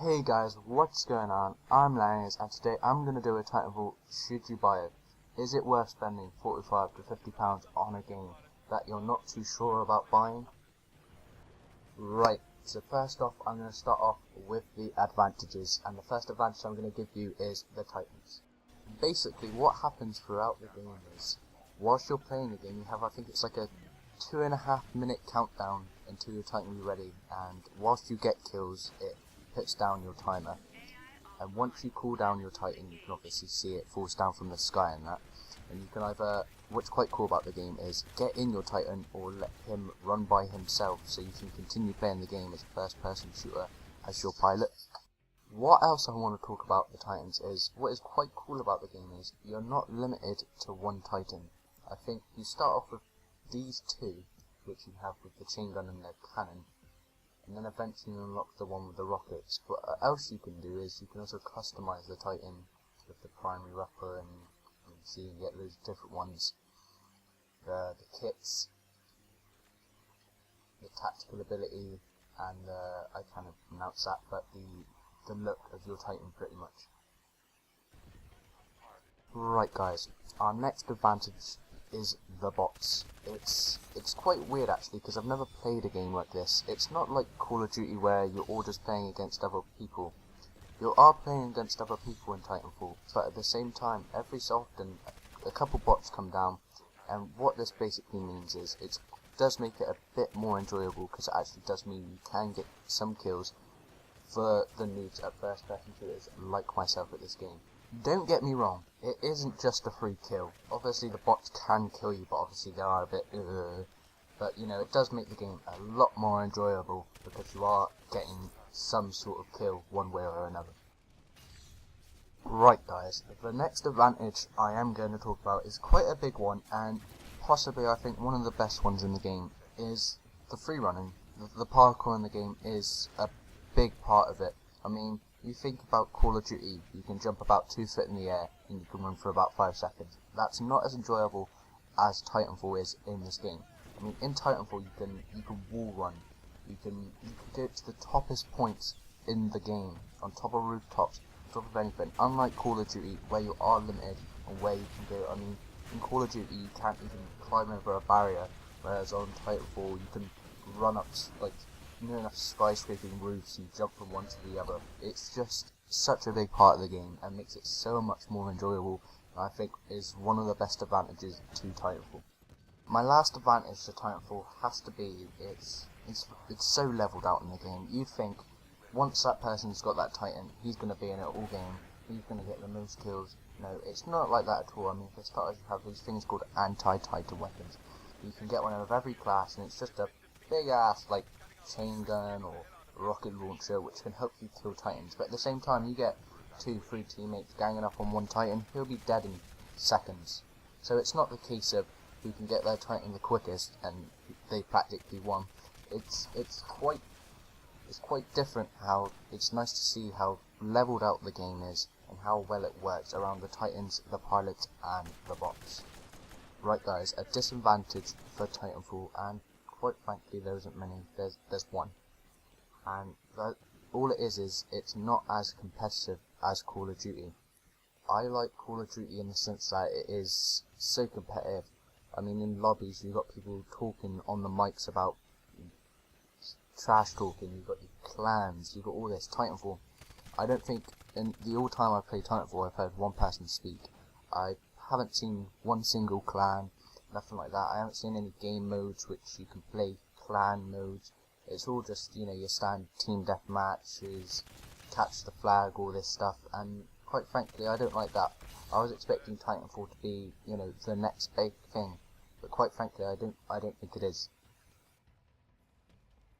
Hey guys, what's going on? I'm Lanius, and today I'm going to do a Titanfall should you buy it. Is it worth spending £45 to £50 on a game that you're not too sure about buying? Right, so first off I'm going to start off with the advantages, and the first advantage I'm going to give you is the Titans. Basically what happens throughout the game is, whilst you're playing the game you have, I think it's like a 2.5 minute countdown until your Titan will be ready, and whilst you get kills it puts down your timer, and once you cool down your Titan you can obviously see it falls down from the sky and that, and you can either, what's quite cool about the game is, get in your Titan or let him run by himself so you can continue playing the game as a first person shooter as your pilot. What else I want to talk about the Titans is, what is quite cool about the game is, you're not limited to one Titan. I think you start off with these two, which you have with the chain gun and the cannon, and then eventually you unlock the one with the rockets. But what else you can do is you can also customize the Titan with the primary weapon, and you see you get loads of different ones. The kits, the tactical ability, and I kind of pronounce that, but the look of your Titan pretty much. Right guys, our next advantage is the bots. It's quite weird actually, because I've never played a game like this. It's not like Call of Duty where you're all just playing against other people. You are playing against other people in Titanfall, but at the same time, every so often a couple bots come down, and what this basically means is it does make it a bit more enjoyable, because it actually does mean you can get some kills for the noobs at first person shooters like myself at this game. Don't get me wrong, it isn't just a free kill. Obviously the bots can kill you, but obviously they are a bit but you know, it does make the game a lot more enjoyable because you are getting some sort of kill one way or another. Right guys, the next advantage I am going to talk about is quite a big one, and possibly I think one of the best ones in the game, is the free running. The parkour in the game is a big part of it. I mean, you think about Call of Duty, you can jump about 2 feet in the air and you can run for about 5 seconds. That's not as enjoyable as Titanfall is in this game. I mean, in Titanfall you can wall run, you can go to the toppest points in the game, on top of rooftops, on top of anything. Unlike Call of Duty, where you are limited on where you can go. I mean, in Call of Duty you can't even climb over a barrier, whereas on Titanfall you can run up like near enough skyscraping roofs and jump from one to the other. It's just such a big part of the game and makes it so much more enjoyable, and I think is one of the best advantages to Titanfall. My last advantage to Titanfall has to be it's so leveled out in the game. You'd think once that person's got that Titan, he's going to be in it all game, he's going to get the most kills. No, it's not like that at all. I mean, for starters you have these things called anti-Titan weapons. You can get one of every class, and it's just a big ass like chain gun or rocket launcher which can help you kill Titans, but at the same time you get 2-3 teammates ganging up on one Titan, he'll be dead in seconds. So it's not the case of who can get their Titan the quickest and they practically won. It's quite different. How it's nice to see how leveled out the game is and how well it works around the Titans, the pilots and the bots. Right guys, a disadvantage for Titanfall, and quite frankly there isn't many, there's one, and all it is it's not as competitive as Call of Duty. I like Call of Duty in the sense that it is so competitive. I mean, in lobbies you've got people talking on the mics about trash talking, you've got your clans, you've got all this. Titanfall, I don't think in the all time I've played Titanfall I've heard one person speak. I haven't seen one single clan, nothing like that. I haven't seen any game modes which you can play clan modes. It's all just, you know, your standard team deathmatches, catch the flag, all this stuff, and quite frankly I don't like that. I was expecting Titanfall to be, you know, the next big thing, but quite frankly I don't think it is.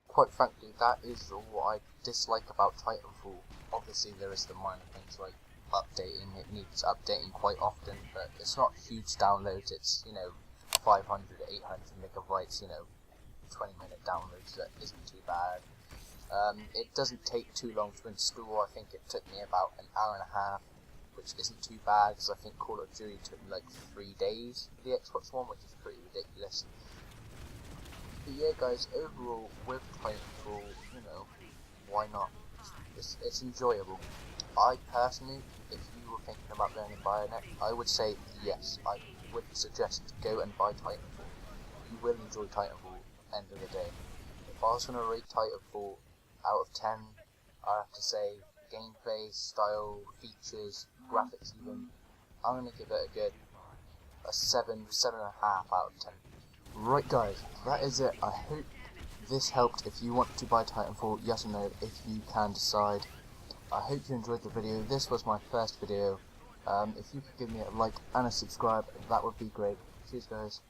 Quite frankly, that is all I dislike about Titanfall. Obviously there is the minor things like updating. It needs updating quite often, but it's not huge downloads. It's, you know, 500 to 800 megabytes, you know, 20-minute downloads. That isn't too bad. It doesn't take too long to install. I think it took me about an hour and a half, which isn't too bad, because I think Call of Duty took me like 3 days for the Xbox One, which is pretty ridiculous. But yeah guys, overall with Titanfall, you know, why not It's enjoyable. I personally, if you were thinking about learning Bayonet, I would say yes. I would suggest go and buy Titanfall. You will enjoy Titanfall end of the day. If I was going to rate Titanfall out of 10, I have to say gameplay, style, features, graphics even, I'm going to give it a good 7, 7.5 out of 10. Right guys, that is it. I hope this helped. If you want to buy Titanfall, yes or no, if you can decide. I hope you enjoyed the video. This was my first video. If you could give me a like and a subscribe, that would be great. Cheers guys.